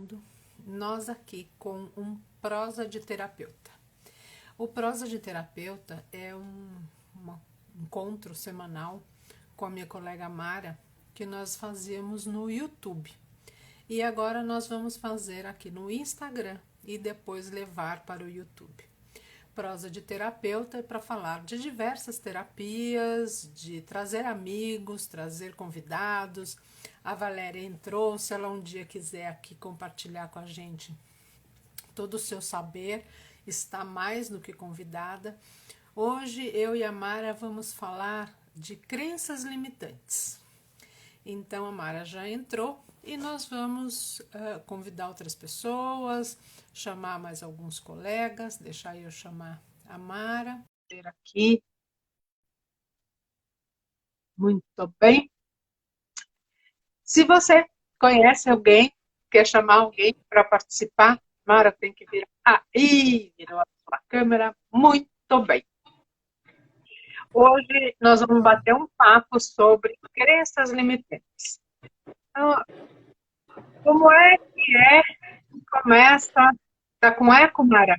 começando, nós aqui com um prosa de terapeuta. O prosa de terapeuta é um encontro semanal com a minha colega Mara, que nós fazíamos no YouTube. E agora nós vamos fazer aqui no Instagram e depois levar para o YouTube. Prosa de terapeuta é para falar de diversas terapias, de trazer amigos, trazer convidados. A Valéria entrou, se ela um dia quiser aqui compartilhar com a gente todo o seu saber, está mais do que convidada. Hoje eu e a Mara vamos falar de crenças limitantes. Então a Mara já entrou e nós vamos convidar outras pessoas, chamar mais alguns colegas, deixar eu chamar a Mara. Aqui. Muito bem. Se você conhece alguém, quer chamar alguém para participar, Mara tem que vir aí, virou a sua câmera. Muito bem. Hoje nós vamos bater um papo sobre crenças limitantes. Então, como é que começa? Tá com eco, Mara?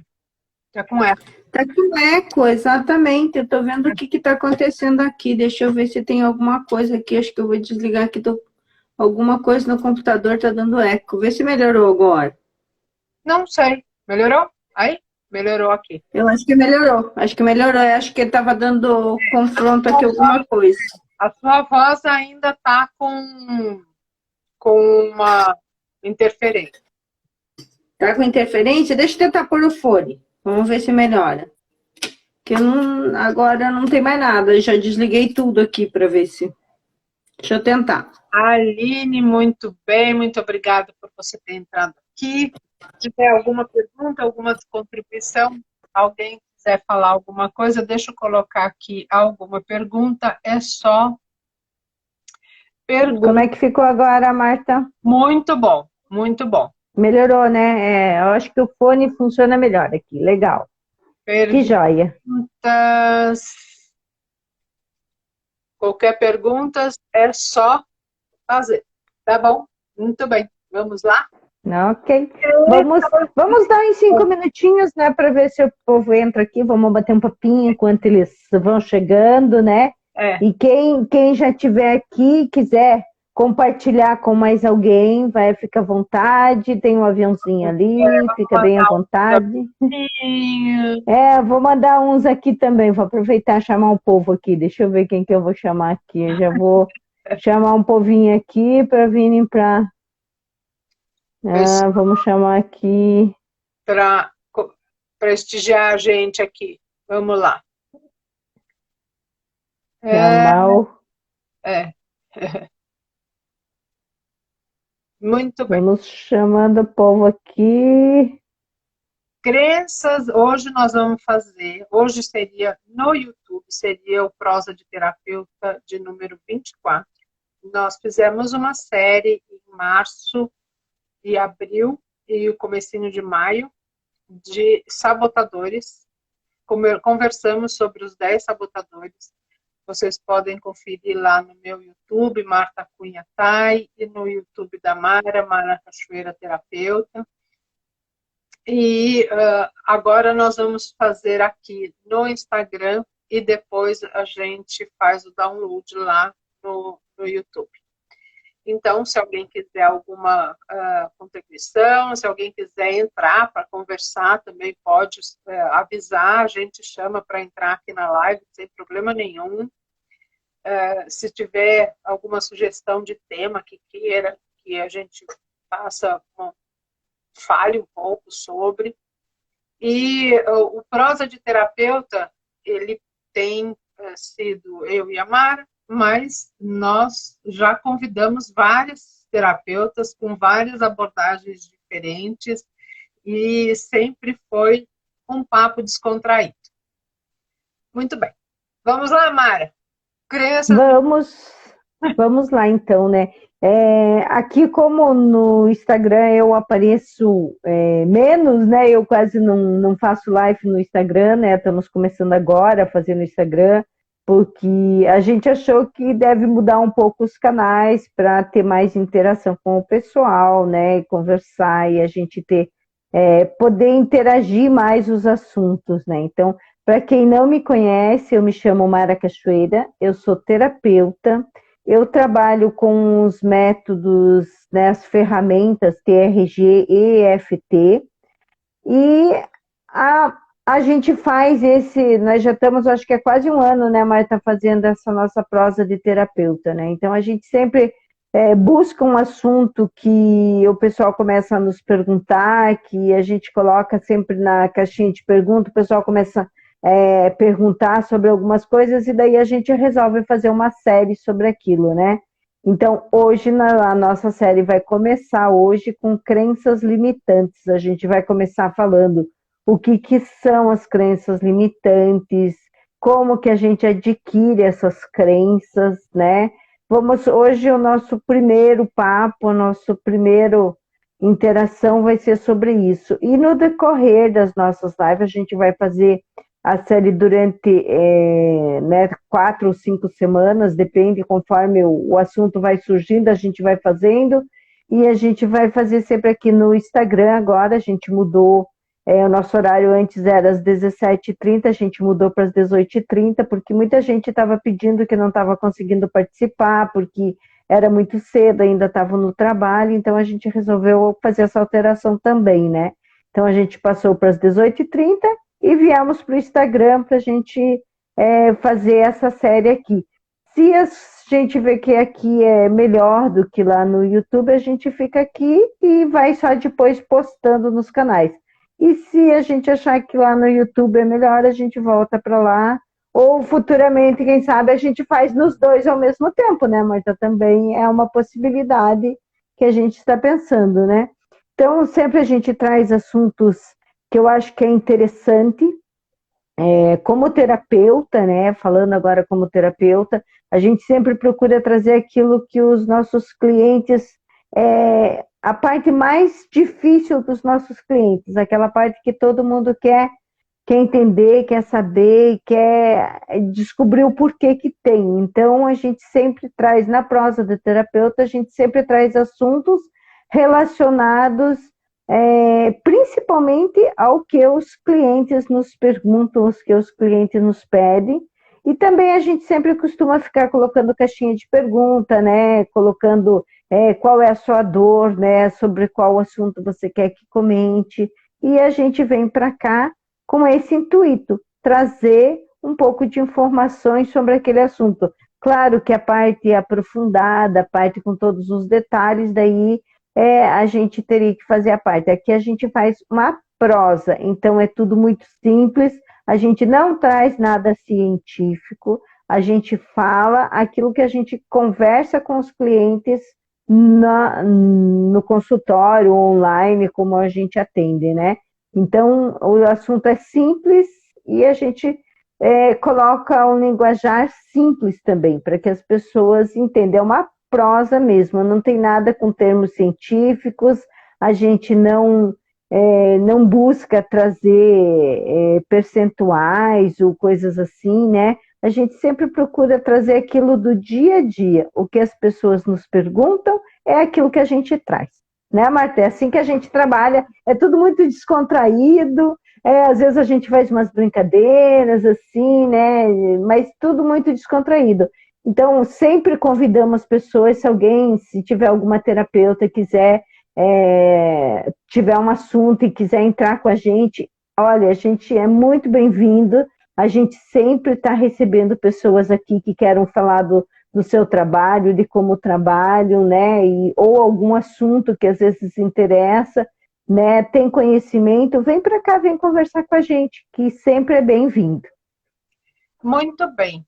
Tá com eco. Tá com eco, exatamente. Eu tô vendo o que tá acontecendo aqui. Deixa eu ver se tem alguma coisa aqui. Acho que eu vou desligar aqui. Alguma coisa no computador tá dando eco. Vê se melhorou agora. Não sei. Melhorou? Aí? Melhorou aqui. Eu acho que melhorou. Acho que melhorou. Eu acho que ele tava dando confronto aqui alguma coisa. A sua voz ainda tá com uma interferência. Tá com interferência? Deixa eu tentar pôr o fone. Vamos ver se melhora. Que agora não tem mais nada. Eu já desliguei tudo aqui para ver se... Deixa eu tentar. Aline, muito bem. Muito obrigada por você ter entrado aqui. Se tiver alguma pergunta, alguma contribuição, alguém quiser falar alguma coisa, deixa eu colocar aqui alguma pergunta. É só pergunta. Como é que ficou agora, Marta? Muito bom, muito bom. Melhorou, né? Eu acho que o fone funciona melhor aqui. Legal. Que joia. Qualquer pergunta é só fazer. Tá bom? Muito bem. Vamos lá? Ok. Vamos dar em 5 minutinhos, né? Para ver se o povo entra aqui. Vamos bater um papinho enquanto eles vão chegando, né? E quem já estiver aqui quiser compartilhar com mais alguém, vai ficar à vontade, tem um aviãozinho ali, fica bem à vontade. Vou mandar uns aqui também, vou aproveitar e chamar um povo aqui, deixa eu ver quem que eu vou chamar aqui, eu já vou chamar um povinho aqui para virem para... vamos chamar aqui... Para prestigiar a gente aqui, vamos lá. Muito bem. Vamos chamando o povo aqui. Crenças, hoje nós vamos fazer, hoje seria no YouTube, seria o Prosa de Terapeuta de número 24. Nós fizemos uma série em março e abril e o comecinho de maio de sabotadores. Conversamos sobre os 10 sabotadores. Vocês podem conferir lá no meu YouTube, Marta Cunha Tai, e no YouTube da Mara Cachoeira Terapeuta. E agora nós vamos fazer aqui no Instagram e depois a gente faz o download lá no YouTube. Então, se alguém quiser alguma contribuição, se alguém quiser entrar para conversar, também pode avisar, a gente chama para entrar aqui na live, sem problema nenhum. Se tiver alguma sugestão de tema que queira que a gente fale um pouco sobre. E o Prosa de Terapeuta, ele tem sido eu e a Mara, mas nós já convidamos vários terapeutas com várias abordagens diferentes e sempre foi um papo descontraído. Muito bem. Vamos lá, Mara? Vamos lá então, né? Aqui como no Instagram eu apareço menos, né? Eu quase não faço live no Instagram, né? Estamos começando agora a fazer no Instagram. porque a gente achou que deve mudar um pouco os canais para ter mais interação com o pessoal, né? E conversar e a gente ter poder interagir mais os assuntos, né? Então, para quem não me conhece, eu me chamo Mara Cachoeira, eu sou terapeuta, eu trabalho com os métodos, né, as ferramentas TRG e EFT, e a, a gente faz nós já estamos, acho que é quase um ano, né, Marta, fazendo essa nossa prosa de terapeuta, né? Então a gente sempre busca um assunto que o pessoal começa a nos perguntar, que a gente coloca sempre na caixinha de pergunta, o pessoal começa a perguntar sobre algumas coisas e daí a gente resolve fazer uma série sobre aquilo, né? Então, hoje, a nossa série vai começar hoje com crenças limitantes. A gente vai começar falando o que são as crenças limitantes, como que a gente adquire essas crenças, né? Hoje o nosso primeiro papo, o nosso primeiro interação vai ser sobre isso. E no decorrer das nossas lives, a gente vai fazer a série durante né, 4 ou 5 semanas, depende, conforme o assunto vai surgindo, a gente vai fazendo, e a gente vai fazer sempre aqui no Instagram agora, a gente mudou, o nosso horário antes era às 17h30, a gente mudou para as 18h30, porque muita gente estava pedindo que não estava conseguindo participar, porque era muito cedo, ainda estavam no trabalho, então a gente resolveu fazer essa alteração também, né? Então a gente passou para as 18h30, e viemos para o Instagram para a gente fazer essa série aqui. Se a gente vê que aqui é melhor do que lá no YouTube, a gente fica aqui e vai só depois postando nos canais. E se a gente achar que lá no YouTube é melhor, a gente volta para lá. Ou futuramente, quem sabe, a gente faz nos dois ao mesmo tempo, né, Marta? Também é uma possibilidade que a gente está pensando, né? Então, sempre a gente traz assuntos que eu acho que é interessante, como terapeuta, né? Falando agora como terapeuta, a gente sempre procura trazer aquilo que os nossos clientes, a parte mais difícil dos nossos clientes, aquela parte que todo mundo quer entender, quer saber, quer descobrir o porquê que tem. Então, a gente sempre traz, na prosa do terapeuta, a gente sempre traz assuntos relacionados principalmente ao que os clientes nos perguntam, os que os clientes nos pedem, e também a gente sempre costuma ficar colocando caixinha de pergunta, né, colocando qual é a sua dor, né, sobre qual assunto você quer que comente, e a gente vem para cá com esse intuito, trazer um pouco de informações sobre aquele assunto. Claro que a parte aprofundada, a parte com todos os detalhes, daí a gente teria que fazer a parte. Aqui a gente faz uma prosa, então é tudo muito simples, a gente não traz nada científico, a gente fala aquilo que a gente conversa com os clientes no consultório, online, como a gente atende, né? Então, o assunto é simples e a gente coloca um linguajar simples também, para que as pessoas entendam. É uma prosa mesmo, não tem nada com termos científicos, a gente não busca trazer percentuais ou coisas assim, né? A gente sempre procura trazer aquilo do dia a dia. O que as pessoas nos perguntam é aquilo que a gente traz. Né, Marta? É assim que a gente trabalha, é tudo muito descontraído, às vezes a gente faz umas brincadeiras, assim, né? Mas tudo muito descontraído. Então, sempre convidamos pessoas, se tiver alguma terapeuta quiser, tiver um assunto e quiser entrar com a gente, olha, a gente é muito bem-vindo, a gente sempre está recebendo pessoas aqui que querem falar do seu trabalho, de como trabalham, né? Ou algum assunto que às vezes interessa, né? Tem conhecimento, vem para cá, vem conversar com a gente, que sempre é bem-vindo. Muito bem.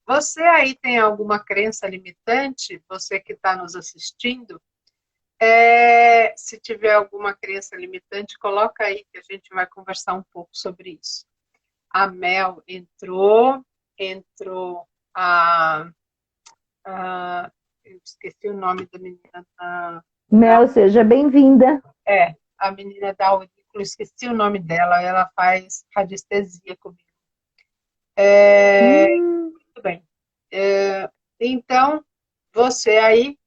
Você aí tem alguma crença limitante? Você que está nos assistindo? Se tiver alguma crença limitante, coloca aí que a gente vai conversar um pouco sobre isso. A Mel entrou eu esqueci o nome da menina. Mel, seja bem-vinda. A menina da aurícula, esqueci o nome dela, ela faz radiestesia comigo. Muito bem. Então, você aí...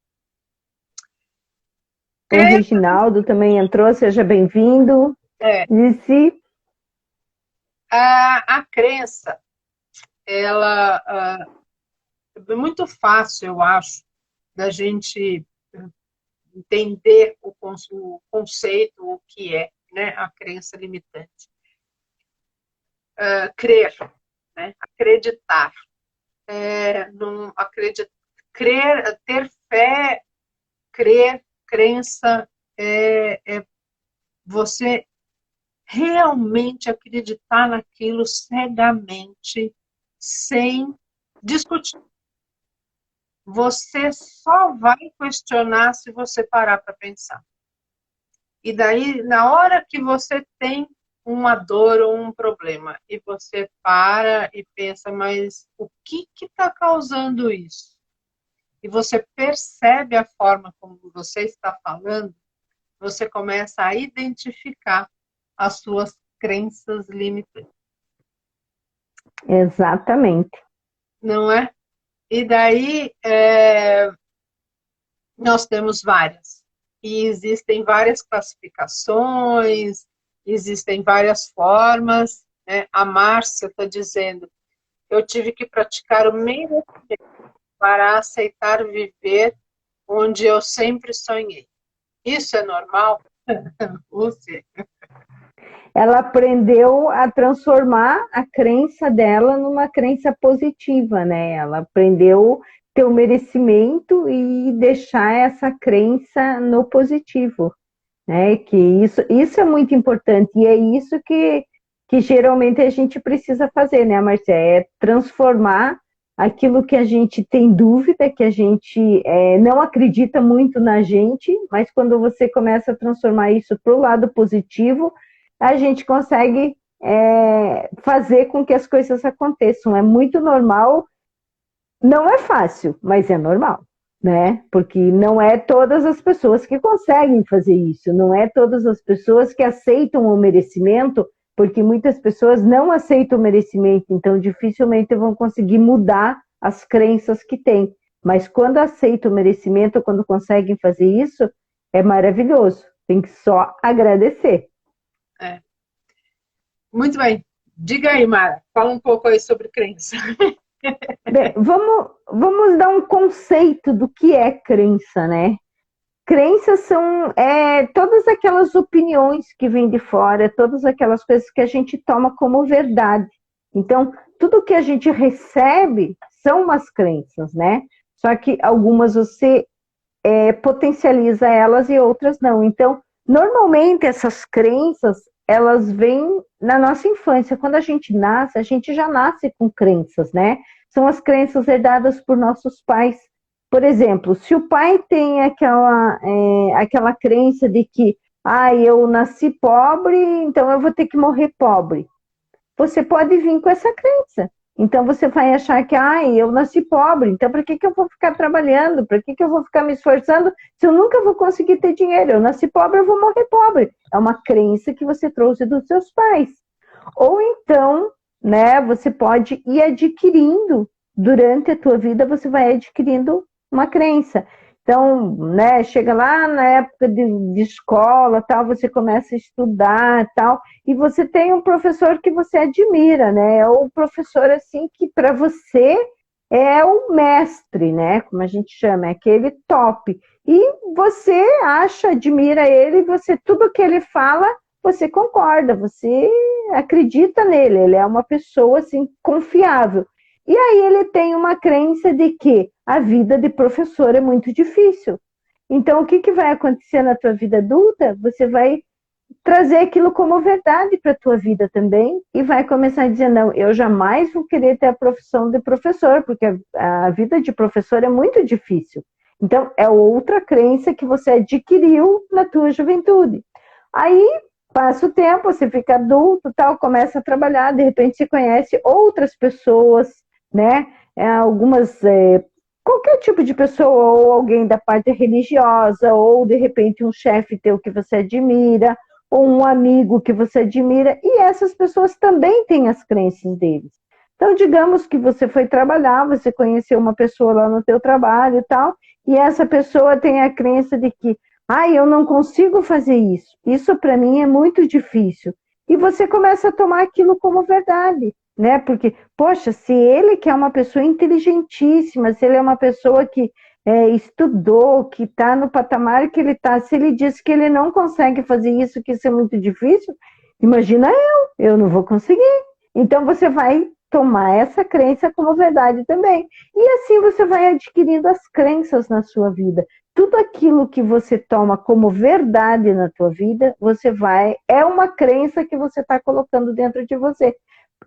O Reginaldo também entrou, seja bem-vindo. Disse... A crença, ela é muito fácil, eu acho, da gente entender o conceito, o que é, né, a crença limitante. Crer, né, acreditar. Crer, ter fé, crer, crença, é você realmente acreditar naquilo cegamente, sem discutir. Você só vai questionar se você parar para pensar. E daí, na hora que você tem uma dor ou um problema, e você para e pensa, mas o que está causando isso? E você percebe a forma como você está falando, você começa a identificar as suas crenças limitantes. Exatamente. Não é? E daí, nós temos várias. E existem várias classificações, existem várias formas, né? A Márcia está dizendo, eu tive que praticar o merecimento para aceitar viver onde eu sempre sonhei. Isso é normal? Você? Ela aprendeu a transformar a crença dela numa crença positiva, né? Ela aprendeu ter o merecimento e deixar essa crença no positivo, né? Que isso é muito importante e é isso que geralmente a gente precisa fazer, né, Marcia? É transformar aquilo que a gente tem dúvida, que a gente não acredita muito na gente, mas quando você começa a transformar isso para o lado positivo, a gente consegue fazer com que as coisas aconteçam. É muito normal, não é fácil, mas é normal, né? Porque não é todas as pessoas que conseguem fazer isso, não é todas as pessoas que aceitam o merecimento, porque muitas pessoas não aceitam o merecimento, então dificilmente vão conseguir mudar as crenças que têm. Mas quando aceitam o merecimento, quando conseguem fazer isso, é maravilhoso. Tem que só agradecer. Muito bem. Diga aí, Mara. Fala um pouco aí sobre crença. Bem, vamos dar um conceito do que é crença, né? Crenças são todas aquelas opiniões que vêm de fora, todas aquelas coisas que a gente toma como verdade. Então, tudo que a gente recebe são umas crenças, né? Só que algumas você potencializa elas e outras não. Então, normalmente essas crenças, elas vêm na nossa infância. Quando a gente já nasce com crenças, né? São as crenças herdadas por nossos pais. Por exemplo, se o pai tem aquela crença de que eu nasci pobre, então eu vou ter que morrer pobre. Você pode vir com essa crença. Então você vai achar que, eu nasci pobre, então para que eu vou ficar trabalhando? Para que eu vou ficar me esforçando se eu nunca vou conseguir ter dinheiro? Eu nasci pobre, eu vou morrer pobre. É uma crença que você trouxe dos seus pais. Ou então, né, você pode ir adquirindo, durante a tua vida, você vai adquirindo uma crença. Então, né, chega lá na época de escola, tal, você começa a estudar, tal, e você tem um professor que você admira, né? Ou um professor assim que para você é o mestre, né? Como a gente chama, é aquele top. E você admira ele, tudo que ele fala, você concorda, você acredita nele, ele é uma pessoa assim confiável. E aí ele tem uma crença de que a vida de professor é muito difícil. Então, o que vai acontecer na tua vida adulta? Você vai trazer aquilo como verdade para a tua vida também e vai começar a dizer, não, eu jamais vou querer ter a profissão de professor, porque a vida de professor é muito difícil. Então, é outra crença que você adquiriu na tua juventude. Aí, passa o tempo, você fica adulto, tal, começa a trabalhar, de repente você conhece outras pessoas, né? Qualquer tipo de pessoa, ou alguém da parte religiosa, ou de repente um chefe teu que você admira, ou um amigo que você admira, e essas pessoas também têm as crenças deles. Então, digamos que você foi trabalhar, você conheceu uma pessoa lá no teu trabalho e tal, e essa pessoa tem a crença de que, eu não consigo fazer isso. Isso para mim é muito difícil. E você começa a tomar aquilo como verdade, né? Porque, poxa, se ele que é uma pessoa inteligentíssima, se ele é uma pessoa que estudou, que está no patamar que ele está, se ele diz que ele não consegue fazer isso, que isso é muito difícil, imagina eu não vou conseguir. Então você vai tomar essa crença como verdade também. E assim você vai adquirindo as crenças na sua vida. Tudo aquilo que você toma como verdade na tua vida, é uma crença que você está colocando dentro de você.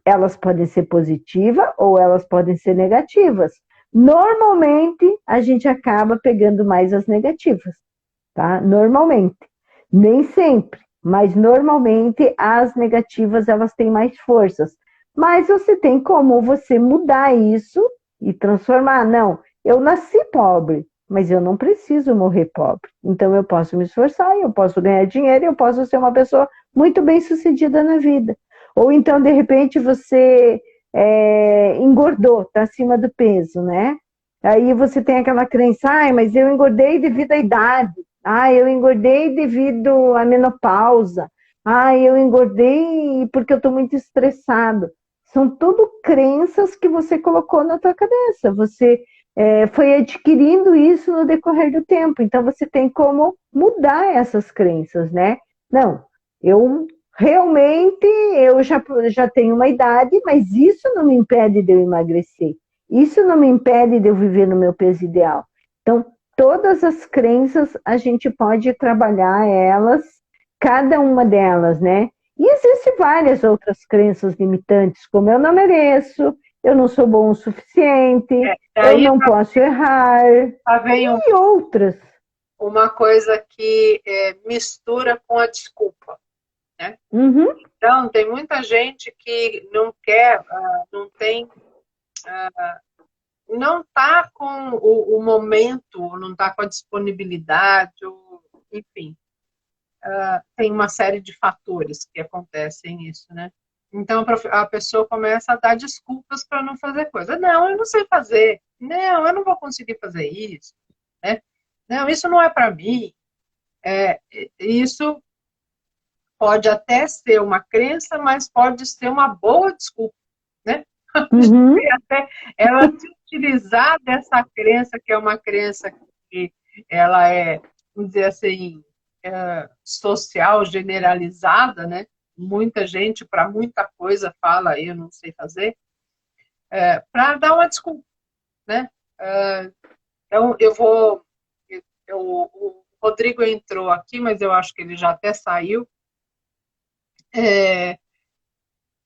Elas podem ser positivas ou elas podem ser negativas. Normalmente, a gente acaba pegando mais as negativas, tá? Normalmente. Nem sempre, mas normalmente as negativas, elas têm mais forças. Mas você tem como você mudar isso e transformar. Não, eu nasci pobre, mas eu não preciso morrer pobre. Então eu posso me esforçar, eu posso ganhar dinheiro, eu posso ser uma pessoa muito bem-sucedida na vida. Ou então, de repente, você engordou, está acima do peso, né? Aí você tem aquela crença, mas eu engordei devido à idade. Eu engordei devido à menopausa. Eu engordei porque eu estou muito estressado. São tudo crenças que você colocou na tua cabeça. Você foi adquirindo isso no decorrer do tempo. Então, você tem como mudar essas crenças, né? Não, eu já tenho uma idade, mas isso não me impede de eu emagrecer. Isso não me impede de eu viver no meu peso ideal. Então, todas as crenças, a gente pode trabalhar elas, cada uma delas, né? E existem várias outras crenças limitantes, como eu não mereço, eu não sou bom o suficiente, eu não posso errar, e outras. Uma coisa que mistura com a desculpa, né? Uhum. Então, tem muita gente que não quer, não está com o momento, não está com a disponibilidade, enfim. Tem uma série de fatores que acontecem isso, né? Então a pessoa começa a dar desculpas para não fazer coisa. Não, eu não sei fazer. Não, eu não vou conseguir fazer isso. Né? Não, isso não é para mim. Isso pode até ser uma crença, mas pode ser uma boa desculpa, né? Uhum. Até ela se utilizar dessa crença, que é uma crença que ela vamos dizer assim, social, generalizada, né? Muita gente, para muita coisa, fala, eu não sei fazer, para dar uma desculpa, né? Então, o Rodrigo entrou aqui, mas eu acho que ele já até saiu.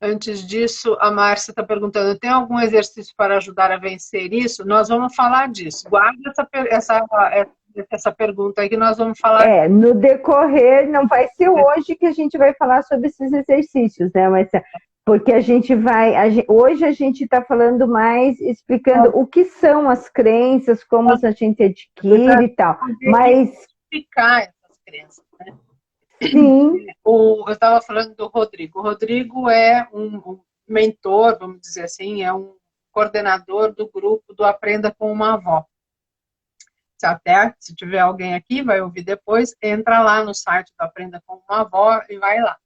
Antes disso, a Márcia está perguntando, tem algum exercício para ajudar a vencer isso? Nós vamos falar disso. Guarda essa pergunta aí que nós vamos falar. No decorrer, não vai ser hoje que a gente vai falar sobre esses exercícios, né, mas porque hoje a gente está falando mais, explicando o que são as crenças, como a gente adquire e tal, mas explicar essas crenças, né? Sim. Eu estava falando do Rodrigo. O Rodrigo é um mentor, vamos dizer assim, é um coordenador do grupo do Aprenda com uma Avó. Até, se tiver alguém aqui, vai ouvir depois, entra lá no site do Aprenda com uma Avó e vai lá.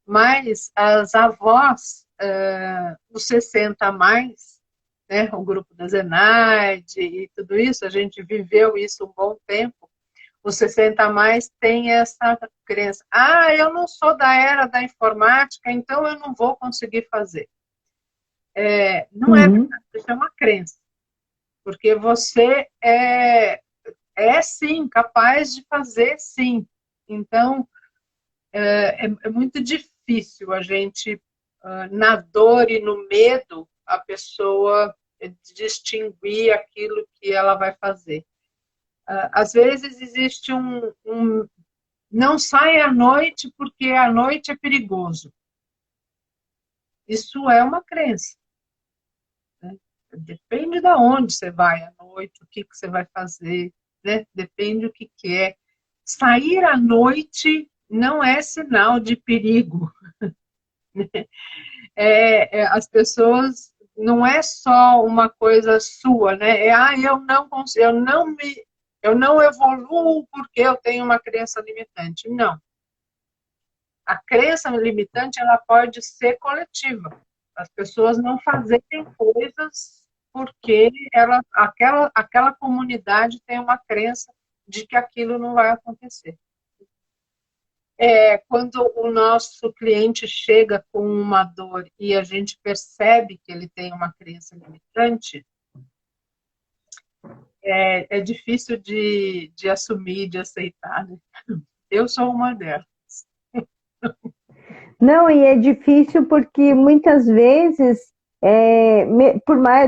Mas as avós, os 60 a mais, né, o grupo da Zenaide e tudo isso, a gente viveu isso um bom tempo. Os 60 a mais tem essa crença. Eu não sou da era da informática, então eu não vou conseguir fazer. Não é verdade, isso é uma crença. Porque você é sim, capaz de fazer sim. Então, é muito difícil a gente, na dor e no medo, a pessoa distinguir aquilo que ela vai fazer. Às vezes existe não sai à noite porque à noite é perigoso. Isso é uma crença. Né? Depende de onde você vai à noite, o que você vai fazer, né? Depende do que é. Sair à noite não é sinal de perigo. As pessoas não é só uma coisa sua, né? Eu não consigo, eu não evoluo porque eu tenho uma crença limitante. Não. A crença limitante, ela pode ser coletiva. As pessoas não fazerem coisas porque aquela comunidade tem uma crença de que aquilo não vai acontecer. Quando o nosso cliente chega com uma dor e a gente percebe que ele tem uma crença limitante, é difícil de assumir, de aceitar. Né? Eu sou uma delas. Não, e é difícil porque muitas vezes,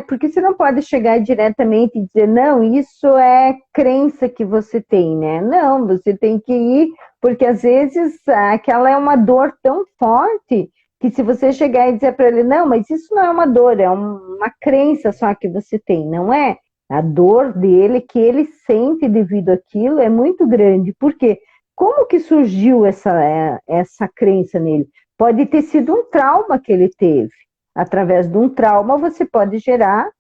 porque você não pode chegar diretamente e dizer, não, isso é crença que você tem, né? Não, você tem que ir, porque às vezes aquela é uma dor tão forte que se você chegar e dizer para ele, não, mas isso não é uma dor, é uma crença só que você tem, não é? A dor dele, que ele sente devido àquilo, é muito grande. Por quê? Como que surgiu essa crença nele? Pode ter sido um trauma que ele teve. Através de um trauma, você pode gerar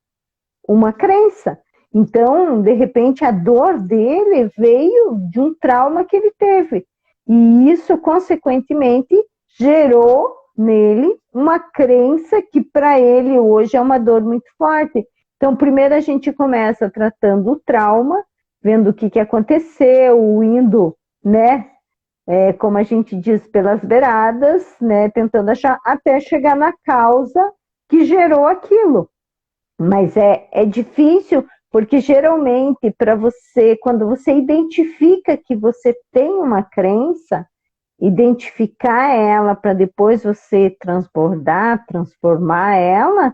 uma crença. Então, de repente, a dor dele veio de um trauma que ele teve. E isso, consequentemente, gerou nele uma crença que, para ele, hoje é uma dor muito forte. Então, primeiro a gente começa tratando o trauma, vendo o que aconteceu, indo, né? Como a gente diz, pelas beiradas, né, tentando achar, até chegar na causa que gerou aquilo. Mas é difícil, porque geralmente, para você, quando você identifica que você tem uma crença, identificar ela para depois você transbordar, transformar ela,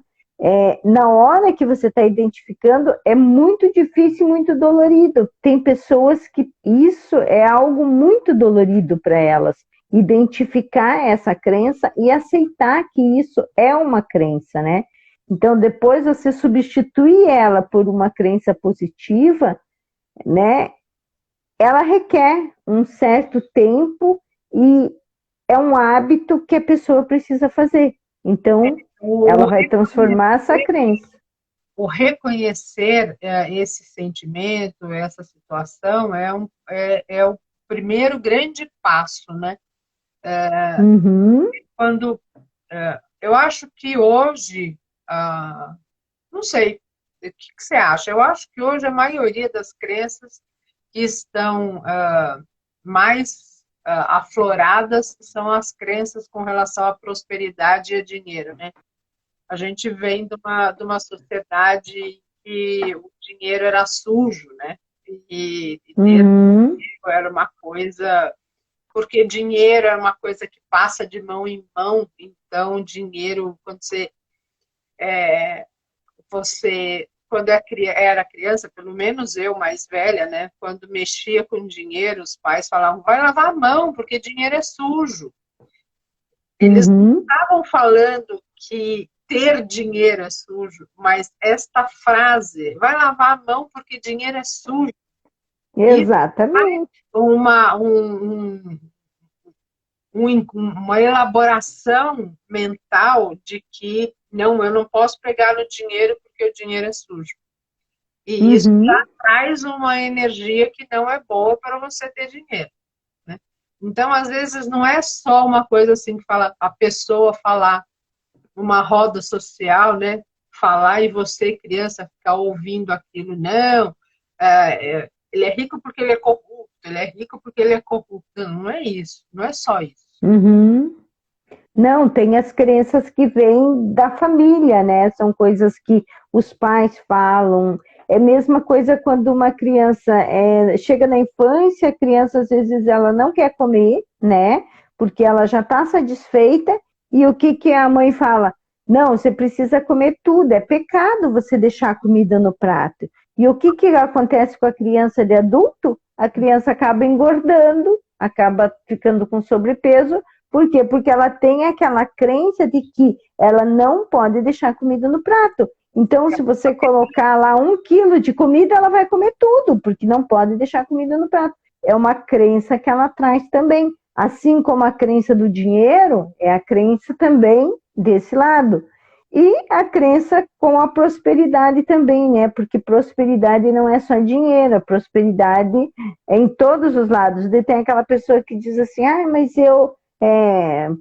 na hora que você está identificando, é muito difícil e muito dolorido. Tem pessoas que isso é algo muito dolorido para elas, identificar essa crença e aceitar que isso é uma crença, né? Então, depois você substituir ela por uma crença positiva, né? Ela requer um certo tempo e é um hábito que a pessoa precisa fazer. Então, ela vai transformar essa crença. O reconhecer esse sentimento, essa situação, é o primeiro grande passo, né? Quando eu acho que hoje, não sei, o que você acha? Eu acho que hoje a maioria das crenças que estão mais afloradas são as crenças com relação à prosperidade e a dinheiro, né? A gente vem de uma sociedade que o dinheiro era sujo, né? E dinheiro era uma coisa... Porque dinheiro era uma coisa que passa de mão em mão, então dinheiro, quando quando era criança, pelo menos eu, mais velha, né? Quando mexia com dinheiro, os pais falavam, vai lavar a mão, porque dinheiro é sujo. Eles não estavam falando que ter dinheiro é sujo, mas esta frase, vai lavar a mão porque dinheiro é sujo. Exatamente. Uma elaboração mental de que não, eu não posso pegar no dinheiro porque o dinheiro é sujo. E isso já traz uma energia que não é boa para você ter dinheiro. Né? Então, às vezes, não é só uma coisa assim que a pessoa falar uma roda social, né? Falar e você, criança, ficar ouvindo aquilo. Não, ele é rico porque ele é corrupto, ele é rico porque ele é corrupto. Não é isso, não é só isso. Não, tem as crenças que vêm da família, né? São coisas que os pais falam. É a mesma coisa quando uma criança chega na infância, a criança às vezes ela não quer comer, né? Porque ela já está satisfeita. E o que a mãe fala? Não, você precisa comer tudo, é pecado você deixar a comida no prato. E o que acontece com a criança de adulto? A criança acaba engordando, acaba ficando com sobrepeso. Por quê? Porque ela tem aquela crença de que ela não pode deixar comida no prato. Então, se você colocar lá 1 quilo de comida, ela vai comer tudo, porque não pode deixar comida no prato. É uma crença que ela traz também. Assim como a crença do dinheiro, é a crença também desse lado. E a crença com a prosperidade também, né? Porque prosperidade não é só dinheiro, a prosperidade é em todos os lados. E tem aquela pessoa que diz assim, mas eu,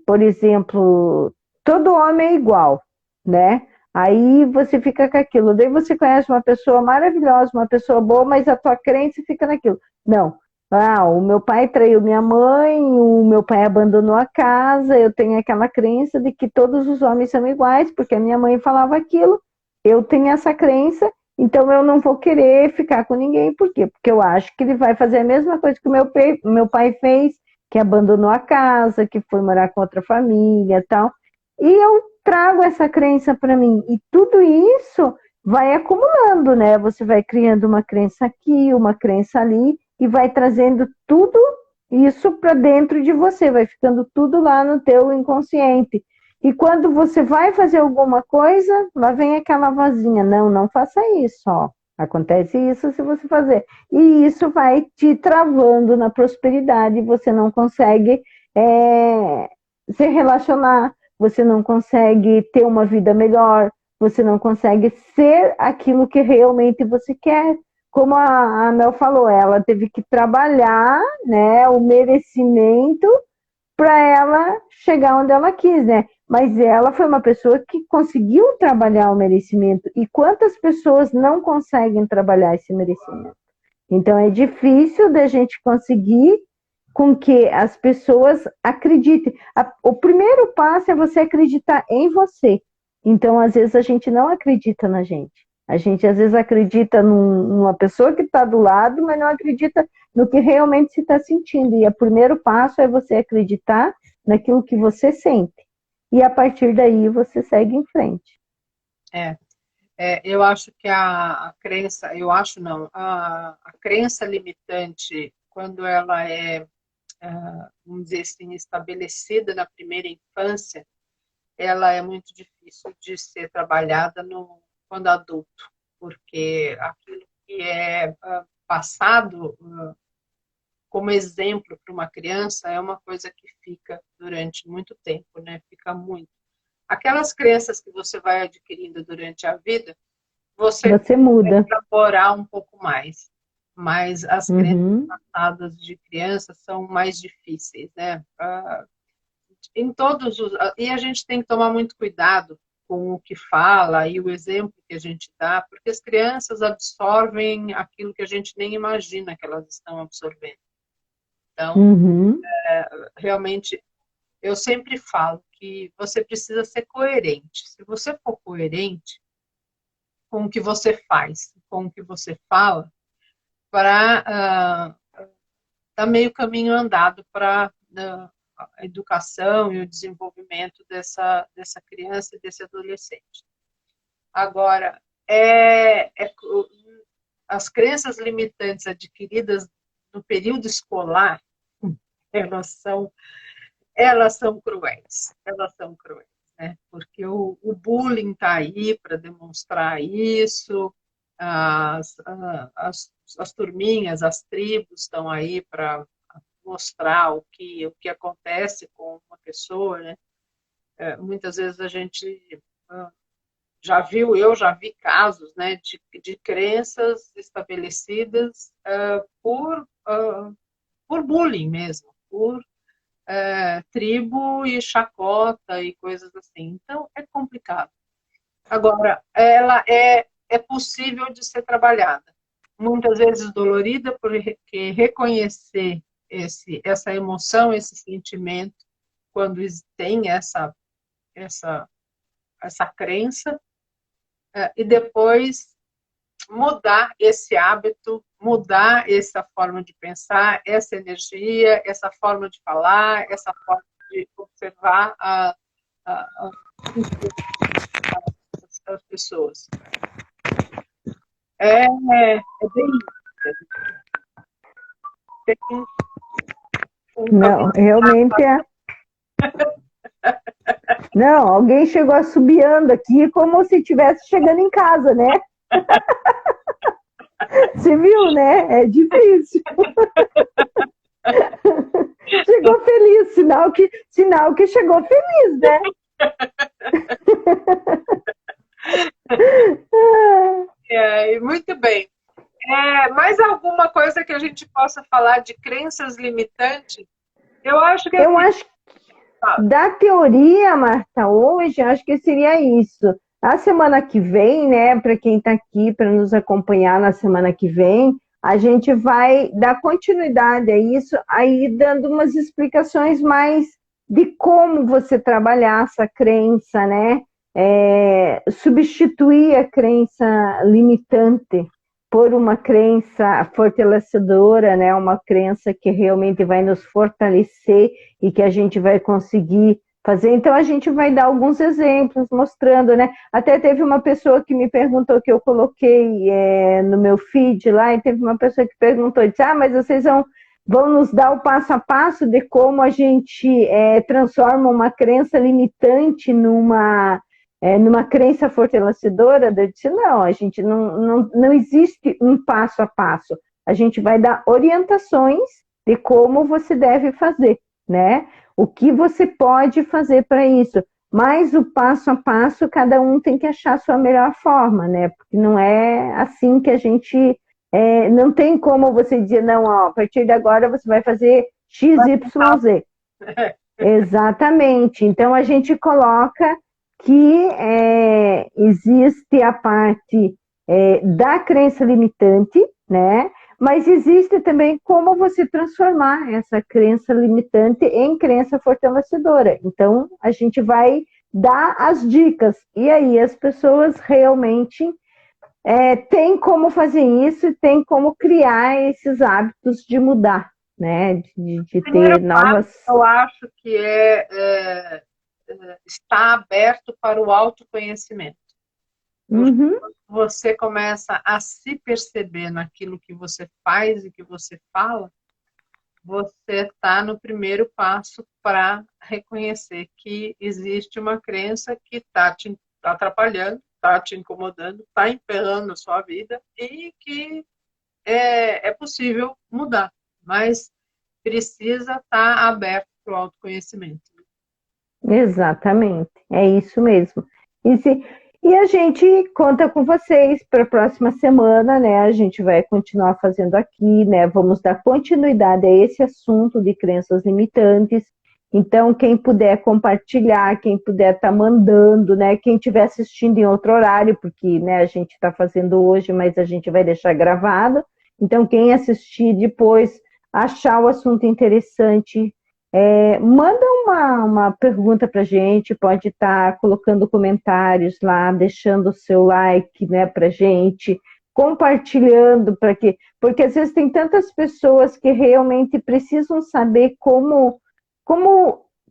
por exemplo, todo homem é igual, né? Aí você fica com aquilo. Daí você conhece uma pessoa maravilhosa, uma pessoa boa, mas a tua crença fica naquilo. Não. O meu pai traiu minha mãe, o meu pai abandonou a casa, eu tenho aquela crença de que todos os homens são iguais, porque a minha mãe falava aquilo, eu tenho essa crença, então eu não vou querer ficar com ninguém. Por quê? Porque eu acho que ele vai fazer a mesma coisa que o meu pai fez, que abandonou a casa, que foi morar com outra família e tal. E eu trago essa crença para mim, e tudo isso vai acumulando, né? Você vai criando uma crença aqui, uma crença ali, e vai trazendo tudo isso para dentro de você, vai ficando tudo lá no teu inconsciente. E quando você vai fazer alguma coisa, lá vem aquela vozinha, não faça isso, ó. Acontece isso se você fazer. E isso vai te travando na prosperidade, você não consegue se relacionar, você não consegue ter uma vida melhor, você não consegue ser aquilo que realmente você quer. Como a Mel falou, ela teve que trabalhar, né, o merecimento para ela chegar onde ela quis, né? Mas ela foi uma pessoa que conseguiu trabalhar o merecimento. E quantas pessoas não conseguem trabalhar esse merecimento? Então é difícil da gente conseguir com que as pessoas acreditem. O primeiro passo é você acreditar em você. Então, às vezes, a gente não acredita na gente. A gente, às vezes, acredita numa pessoa que está do lado, mas não acredita no que realmente se está sentindo. E o primeiro passo é você acreditar naquilo que você sente. E, a partir daí, você segue em frente. Eu acho que a crença, a crença limitante, quando ela vamos dizer assim, estabelecida na primeira infância, ela é muito difícil de ser trabalhada quando adulto, porque aquilo que é passado como exemplo para uma criança é uma coisa que fica durante muito tempo, né? Fica muito. Aquelas crenças que você vai adquirindo durante a vida, você muda. Vai elaborar um pouco mais. Mas as crenças passadas de criança são mais difíceis, né? E a gente tem que tomar muito cuidado com o que fala e o exemplo que a gente dá, porque as crianças absorvem aquilo que a gente nem imagina que elas estão absorvendo. Então, realmente, eu sempre falo que você precisa ser coerente. Se você for coerente com o que você faz, com o que você fala, para dar meio caminho andado para a educação e o desenvolvimento dessa criança e desse adolescente. Agora, as crenças limitantes adquiridas no período escolar, elas são cruéis. Elas são cruéis, né? Porque o bullying está aí para demonstrar isso, as turminhas, as tribos estão aí para mostrar o que acontece com uma pessoa, né? Muitas vezes a gente eu já vi casos, né, de crenças estabelecidas por bullying mesmo, por tribo e chacota e coisas assim. Então, é complicado. Agora, ela é possível de ser trabalhada. Muitas vezes dolorida, porque reconhecer essa emoção, esse sentimento, quando tem essa crença, e depois mudar esse hábito, mudar essa forma de pensar, essa energia, essa forma de falar, essa forma de observar as pessoas. É bem Não, realmente é. Não, alguém chegou assobiando aqui como se estivesse chegando em casa, né? Você viu, né? É difícil. Chegou feliz, sinal que chegou feliz, né? Muito bem. Mais alguma coisa que a gente possa falar de crenças limitantes? Eu acho que da teoria, Marta, hoje, acho que seria isso. A semana que vem, né, para quem está aqui para nos acompanhar na semana que vem, a gente vai dar continuidade a isso, aí dando umas explicações mais de como você trabalhar essa crença, né? Substituir a crença limitante por uma crença fortalecedora, né? Uma crença que realmente vai nos fortalecer e que a gente vai conseguir fazer. Então, a gente vai dar alguns exemplos mostrando, né? Até teve uma pessoa que me perguntou, que eu coloquei no meu feed lá, e teve uma pessoa que perguntou, disse, mas vocês vão nos dar o passo a passo de como a gente transforma uma crença limitante numa crença fortalecedora. Eu disse, não, a gente não existe um passo a passo. A gente vai dar orientações de como você deve fazer, né? O que você pode fazer para isso. Mas o passo a passo, cada um tem que achar a sua melhor forma, né? Porque não é assim que a gente... não tem como você dizer, não, ó, a partir de agora você vai fazer X, Y, Z. Exatamente. Então, a gente coloca que existe a parte da crença limitante, né? Mas existe também como você transformar essa crença limitante em crença fortalecedora. Então, a gente vai dar as dicas. E aí, as pessoas realmente têm como fazer isso, têm como criar esses hábitos de mudar, né? De ter novas... Eu acho que está aberto para o autoconhecimento. Uhum. Você começa a se perceber naquilo que você faz e que você fala, você está no primeiro passo para reconhecer que existe uma crença que está te atrapalhando, está te incomodando, está emperrando a sua vida e que é possível mudar, mas precisa estar aberto para o autoconhecimento. Exatamente, é isso mesmo. E a gente conta com vocês para a próxima semana, né? A gente vai continuar fazendo aqui, né? Vamos dar continuidade a esse assunto de crenças limitantes. Então, quem puder compartilhar, quem puder estar mandando, né? Quem estiver assistindo em outro horário, porque né, a gente está fazendo hoje, mas a gente vai deixar gravado. Então, quem assistir depois, achar o assunto interessante, manda uma pergunta para a gente, pode estar colocando comentários lá, deixando o seu like, né, para a gente, compartilhando, porque às vezes tem tantas pessoas que realmente precisam saber como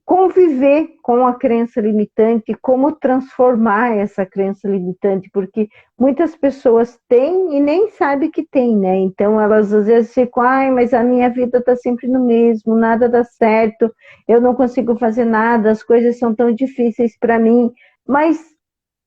conviver com a crença limitante, como transformar essa crença limitante, porque muitas pessoas têm e nem sabem que tem, né? Então elas às vezes ficam, mas a minha vida está sempre no mesmo, nada dá certo, eu não consigo fazer nada, as coisas são tão difíceis para mim, mas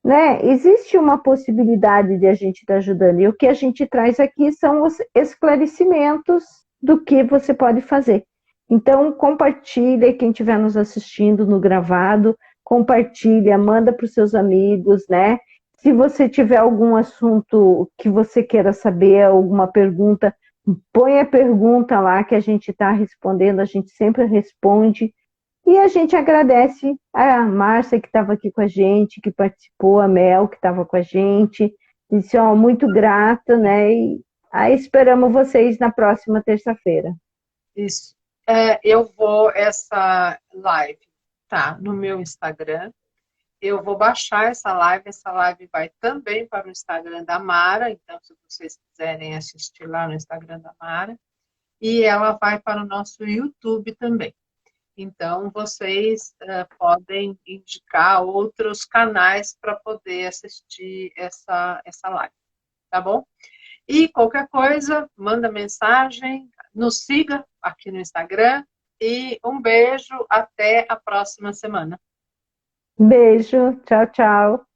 né, existe uma possibilidade de a gente estar ajudando, e o que a gente traz aqui são os esclarecimentos do que você pode fazer. Então, compartilha, quem estiver nos assistindo no gravado, compartilha, manda para os seus amigos, né? Se você tiver algum assunto que você queira saber, alguma pergunta, põe a pergunta lá que a gente está respondendo, a gente sempre responde. E a gente agradece a Márcia, que estava aqui com a gente, que participou, a Mel, que estava com a gente. Disse, muito grata, né? E aí esperamos vocês na próxima terça-feira. Isso. Eu vou, essa live tá no meu Instagram, eu vou baixar essa live vai também para o Instagram da Mara, então se vocês quiserem assistir lá no Instagram da Mara, e ela vai para o nosso YouTube também. Então vocês podem indicar outros canais para poder assistir essa live, tá bom? E qualquer coisa, manda mensagem, nos siga aqui no Instagram e um beijo, até a próxima semana. Beijo, tchau, tchau.